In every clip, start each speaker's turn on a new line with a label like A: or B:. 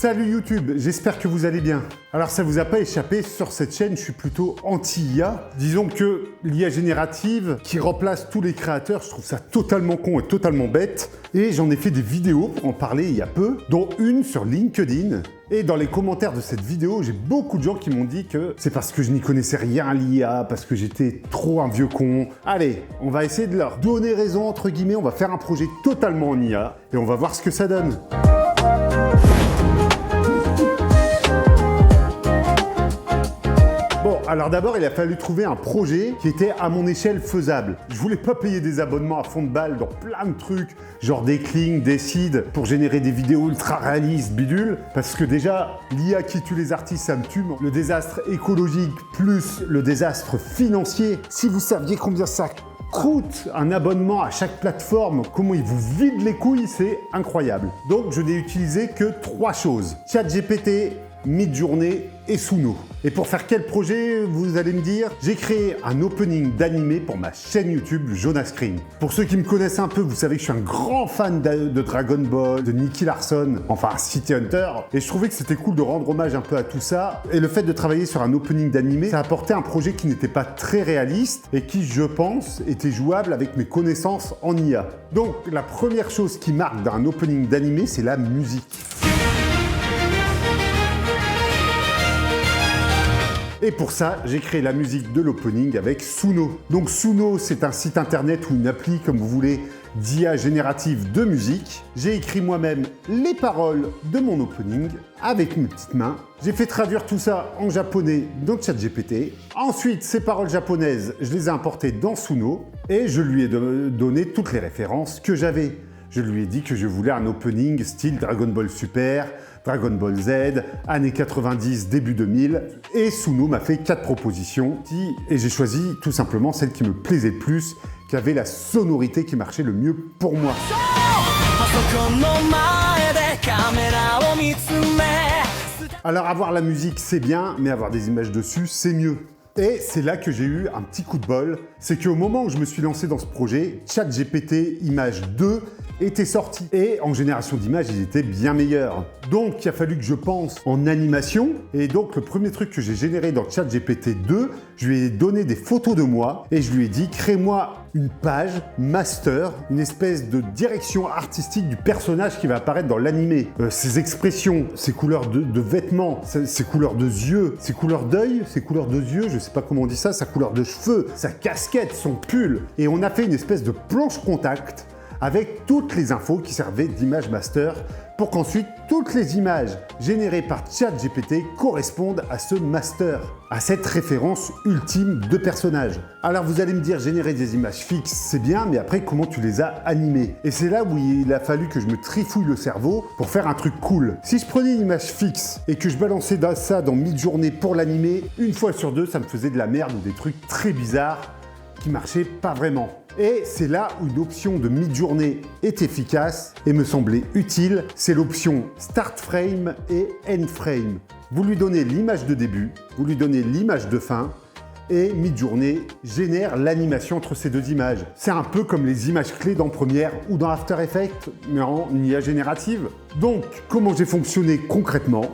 A: Salut YouTube, j'espère que vous allez bien. Alors ça vous a pas échappé, sur cette chaîne je suis plutôt anti-IA. Disons que l'IA générative qui remplace tous les créateurs, je trouve ça totalement con et totalement bête. Et j'en ai fait des vidéos pour en parler il y a peu, dont une sur LinkedIn. Et dans les commentaires de cette vidéo, j'ai beaucoup de gens qui m'ont dit que c'est parce que je n'y connaissais rien à l'IA, parce que j'étais trop un vieux con. Allez, on va essayer de leur donner raison entre guillemets, on va faire un projet totalement en IA et on va voir ce que ça donne. Alors d'abord, il a fallu trouver un projet qui était à mon échelle faisable. Je voulais pas payer des abonnements à fond de balle dans plein de trucs, genre des Kling, des Seed, pour générer des vidéos ultra réalistes, bidule, parce que déjà, l'IA qui tue les artistes, ça me tue. Le désastre écologique plus le désastre financier, si vous saviez combien ça coûte un abonnement à chaque plateforme, comment ils vous vident les couilles, c'est incroyable. Donc je n'ai utilisé que 3 choses. ChatGPT, Midjourney et Suno. Et pour faire quel projet, vous allez me dire? J'ai créé un opening d'animé pour ma chaîne YouTube Jonas Screen. Pour ceux qui me connaissent un peu, vous savez que je suis un grand fan de Dragon Ball, de Nicky Larson, enfin City Hunter. Et je trouvais que c'était cool de rendre hommage un peu à tout ça. Et le fait de travailler sur un opening d'animé, ça apportait un projet qui n'était pas très réaliste et qui, je pense, était jouable avec mes connaissances en IA. Donc la première chose qui marque d'un opening d'animé, c'est la musique. Et pour ça, j'ai créé la musique de l'opening avec Suno. Donc Suno, c'est un site internet ou une appli, comme vous voulez, d'IA générative de musique. J'ai écrit moi-même les paroles de mon opening avec mes petites mains. J'ai fait traduire tout ça en japonais dans ChatGPT. Ensuite, ces paroles japonaises, je les ai importées dans Suno et je lui ai donné toutes les références que j'avais. Je lui ai dit que je voulais un opening style Dragon Ball Super, Dragon Ball Z, années 90, début 2000. Et Suno m'a fait 4 propositions. Et j'ai choisi tout simplement celle qui me plaisait le plus, qui avait la sonorité qui marchait le mieux pour moi. Alors avoir la musique c'est bien, mais avoir des images dessus c'est mieux. Et c'est là que j'ai eu un petit coup de bol, c'est qu'au moment où je me suis lancé dans ce projet, ChatGPT Image 2 était sorti. Et en génération d'images, il était bien meilleur. Donc, il a fallu que je pense en animation. Et donc, le premier truc que j'ai généré dans ChatGPT 2, je lui ai donné des photos de moi et je lui ai dit, crée-moi une page master, une espèce de direction artistique du personnage qui va apparaître dans l'animé. Ses expressions, ses couleurs de vêtements, ses couleurs de yeux, ses couleurs d'œil, ses couleurs de yeux, je sais pas comment on dit ça, sa couleur de cheveux, sa casquette, son pull. Et on a fait une espèce de planche contact avec toutes les infos qui servaient d'image master pour qu'ensuite toutes les images générées par ChatGPT correspondent à ce master, à cette référence ultime de personnage. Alors vous allez me dire, générer des images fixes, c'est bien, mais après comment tu les as animées? Et c'est là où il a fallu que je me trifouille le cerveau pour faire un truc cool. Si je prenais une image fixe et que je balançais ça dans Midjourney pour l'animer, une fois sur deux, ça me faisait de la merde ou des trucs très bizarres qui marchaient pas vraiment. Et c'est là où une option de Midjourney est efficace et me semblait utile, c'est l'option Start Frame et End Frame. Vous lui donnez l'image de début, vous lui donnez l'image de fin, et Midjourney génère l'animation entre ces deux images. C'est un peu comme les images clés dans Premiere ou dans After Effects, mais en IA générative. Donc, comment j'ai fonctionné concrètement?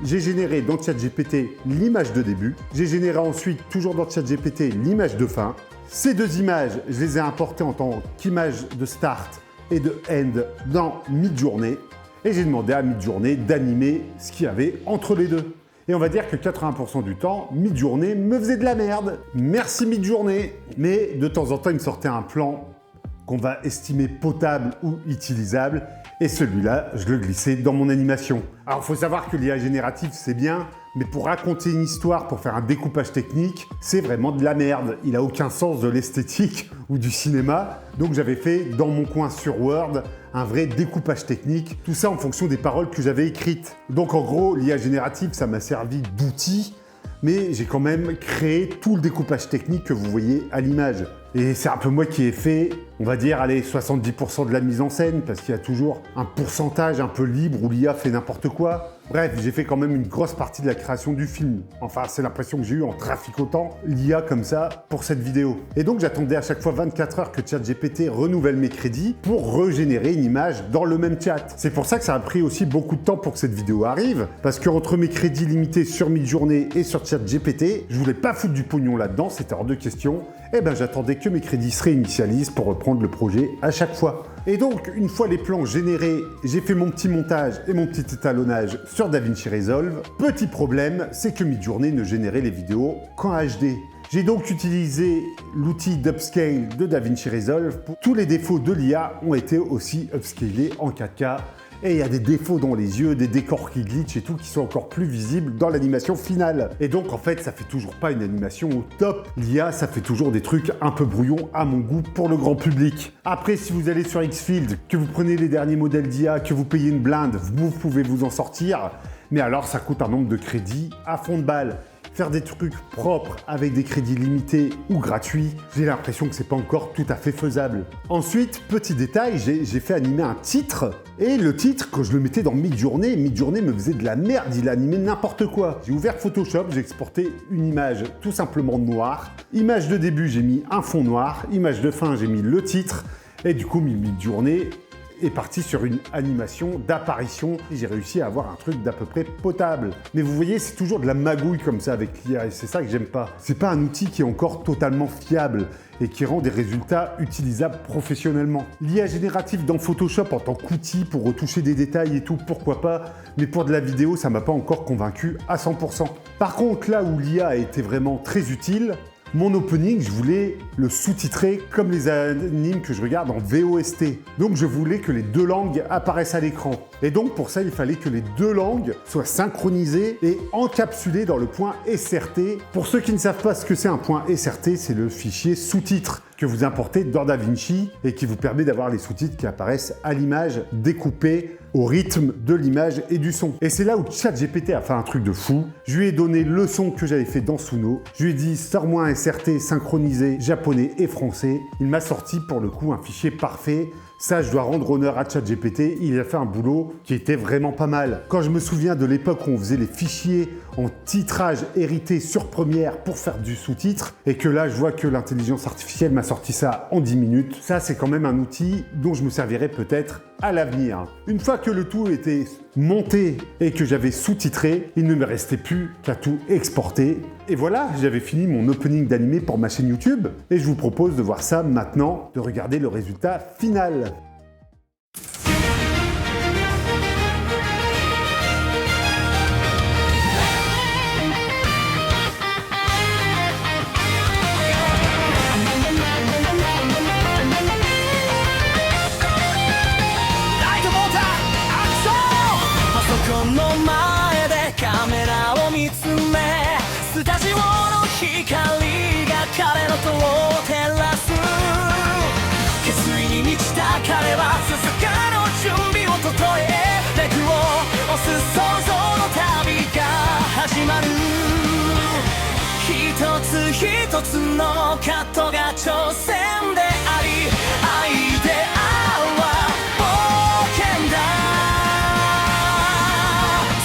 A: J'ai généré dans ChatGPT l'image de début, j'ai généré ensuite, toujours dans ChatGPT, l'image de fin. Ces deux images, je les ai importées en tant qu'image de start et de end dans Midjourney et j'ai demandé à Midjourney d'animer ce qu'il y avait entre les deux. Et on va dire que 80% du temps, Midjourney me faisait de la merde. Merci Midjourney. Mais de temps en temps, il me sortait un plan qu'on va estimer potable ou utilisable. Et celui-là, je le glissais dans mon animation. Alors, il faut savoir que l'IA générative, c'est bien, mais pour raconter une histoire, pour faire un découpage technique, c'est vraiment de la merde. Il n'a aucun sens de l'esthétique ou du cinéma. Donc, j'avais fait dans mon coin sur Word un vrai découpage technique. Tout ça en fonction des paroles que j'avais écrites. Donc, en gros, l'IA générative, ça m'a servi d'outil, mais j'ai quand même créé tout le découpage technique que vous voyez à l'image. Et c'est un peu moi qui ai fait On va dire, allez, 70% de la mise en scène, parce qu'il y a toujours un pourcentage un peu libre où l'IA fait n'importe quoi. Bref, j'ai fait quand même une grosse partie de la création du film. Enfin, c'est l'impression que j'ai eue en traficotant l'IA comme ça pour cette vidéo. Et donc, j'attendais à chaque fois 24 heures que ChatGPT renouvelle mes crédits pour régénérer une image dans le même chat. C'est pour ça que ça a pris aussi beaucoup de temps pour que cette vidéo arrive, parce que entre mes crédits limités sur Midjourney et sur ChatGPT, je voulais pas foutre du pognon là-dedans, c'était hors de question. Et ben, j'attendais que mes crédits se réinitialisent pour reprendre le projet à chaque fois. Et donc, une fois les plans générés, j'ai fait mon petit montage et mon petit étalonnage sur DaVinci Resolve. Petit problème, c'est que Midjourney ne générait les vidéos qu'en HD. J'ai donc utilisé l'outil d'upscale de DaVinci Resolve. Tous les défauts de l'IA ont été aussi upscalés en 4K. Et il y a des défauts dans les yeux, des décors qui glitchent et tout, qui sont encore plus visibles dans l'animation finale. Et donc, en fait, ça fait toujours pas une animation au top. L'IA, ça fait toujours des trucs un peu brouillons à mon goût pour le grand public. Après, si vous allez sur Xfield, que vous prenez les derniers modèles d'IA, que vous payez une blinde, vous pouvez vous en sortir. Mais alors, ça coûte un nombre de crédits à fond de balle. Faire des trucs propres avec des crédits limités ou gratuits, j'ai l'impression que c'est pas encore tout à fait faisable. Ensuite, petit détail, j'ai fait animer un titre, et le titre, quand je le mettais dans Midjourney, Midjourney me faisait de la merde, il animait n'importe quoi. J'ai ouvert Photoshop, j'ai exporté une image tout simplement noire. Image de début, j'ai mis un fond noir. Image de fin, j'ai mis le titre. Et du coup, Midjourney est parti sur une animation d'apparition et j'ai réussi à avoir un truc d'à peu près potable. Mais vous voyez, c'est toujours de la magouille comme ça avec l'IA et c'est ça que j'aime pas. C'est pas un outil qui est encore totalement fiable et qui rend des résultats utilisables professionnellement. L'IA générative dans Photoshop en tant qu'outil pour retoucher des détails et tout, pourquoi pas, mais pour de la vidéo, ça m'a pas encore convaincu à 100%. Par contre, là où l'IA a été vraiment très utile, mon opening, je voulais le sous-titrer comme les animes que je regarde en VOST. Donc je voulais que les deux langues apparaissent à l'écran. Et donc pour ça, il fallait que les deux langues soient synchronisées et encapsulées dans le point SRT. Pour ceux qui ne savent pas ce que c'est un point SRT, c'est le fichier sous-titre que vous importez dans DaVinci et qui vous permet d'avoir les sous-titres qui apparaissent à l'image découpés au rythme de l'image et du son. Et c'est là où ChatGPT a fait un truc de fou. Je lui ai donné le son que j'avais fait dans Suno. Je lui ai dit sors-moi un SRT synchronisé japonais et français. Il m'a sorti pour le coup un fichier parfait. Ça, je dois rendre honneur à ChatGPT, il a fait un boulot qui était vraiment pas mal. Quand je me souviens de l'époque où on faisait les fichiers en titrage hérité sur Premiere pour faire du sous-titre, et que là, je vois que l'intelligence artificielle m'a sorti ça en 10 minutes, ça, c'est quand même un outil dont je me servirai peut-être à l'avenir. Une fois que le tout était monté et que j'avais sous-titré, il ne me restait plus qu'à tout exporter. Et voilà, j'avais fini mon opening d'animé pour ma chaîne YouTube et je vous propose de voir ça maintenant, de regarder le résultat final.
B: 一つのカットが挑戦でありアイデアは冒険だ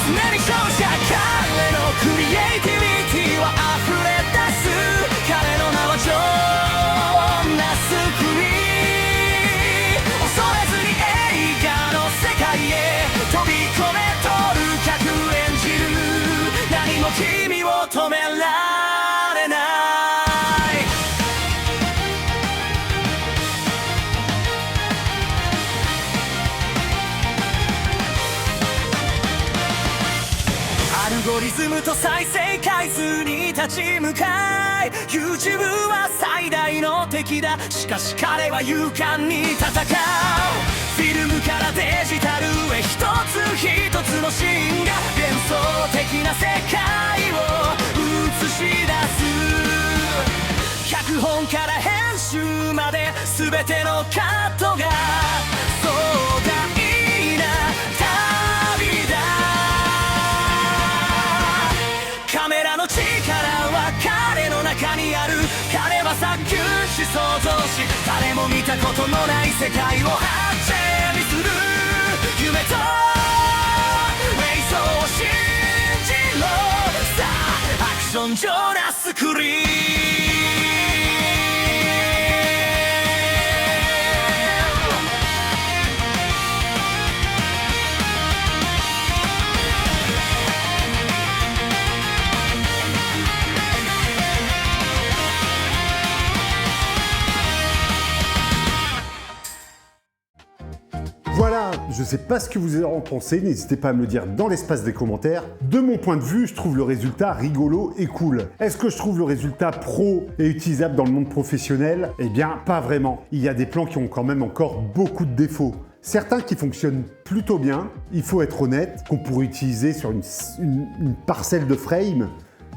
B: 常に勝者彼のクリエイティビティは溢れ出す彼の名はジョーナス・クリー恐れずに映画の世界へ飛び込めとる客演じる何も君を止められないアルゴリズムと再生回数に立ち向かい YouTube は最大の敵だしかし彼は勇敢に戦うフィルムからデジタルへ一つ一つのシーンが幻想的な世界を映し出す脚本から編集まで全てのカットが壮大な旅だカメラの力は彼の中にある彼は作曲し創造し誰もも見たことのない世界をハッチェにする夢と映像を信じろさあアクション上なスクリーン
A: Voilà, je sais pas ce que vous en pensez, n'hésitez pas à me le dire dans l'espace des commentaires. De mon point de vue, je trouve le résultat rigolo et cool. Est-ce que je trouve le résultat pro et utilisable dans le monde professionnel? Eh bien, pas vraiment. Il y a des plans qui ont quand même encore beaucoup de défauts. Certains qui fonctionnent plutôt bien, il faut être honnête, qu'on pourrait utiliser sur une parcelle de frame,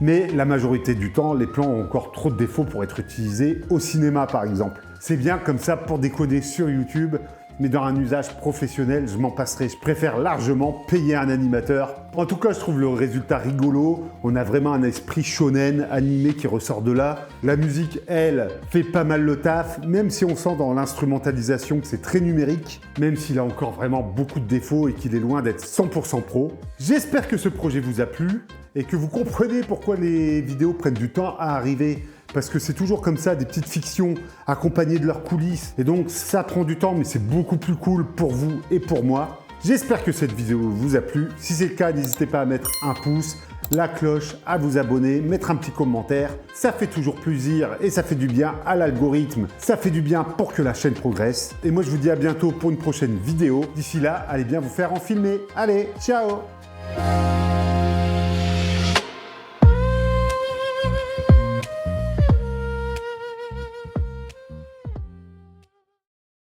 A: mais la majorité du temps, les plans ont encore trop de défauts pour être utilisés au cinéma par exemple. C'est bien comme ça pour décoder sur YouTube, mais dans un usage professionnel, je m'en passerai. Je préfère largement payer un animateur. En tout cas, je trouve le résultat rigolo. On a vraiment un esprit shonen animé qui ressort de là. La musique, elle, fait pas mal le taf, même si on sent dans l'instrumentalisation que c'est très numérique, même s'il a encore vraiment beaucoup de défauts et qu'il est loin d'être 100% pro. J'espère que ce projet vous a plu et que vous comprenez pourquoi les vidéos prennent du temps à arriver. Parce que c'est toujours comme ça, des petites fictions accompagnées de leurs coulisses. Et donc ça prend du temps, mais c'est beaucoup plus cool pour vous et pour moi. J'espère que cette vidéo vous a plu. Si c'est le cas, n'hésitez pas à mettre un pouce, la cloche, à vous abonner, mettre un petit commentaire. Ça fait toujours plaisir et ça fait du bien à l'algorithme. Ça fait du bien pour que la chaîne progresse. Et moi, je vous dis à bientôt pour une prochaine vidéo. D'ici là, allez bien vous faire en filmer. Allez, ciao!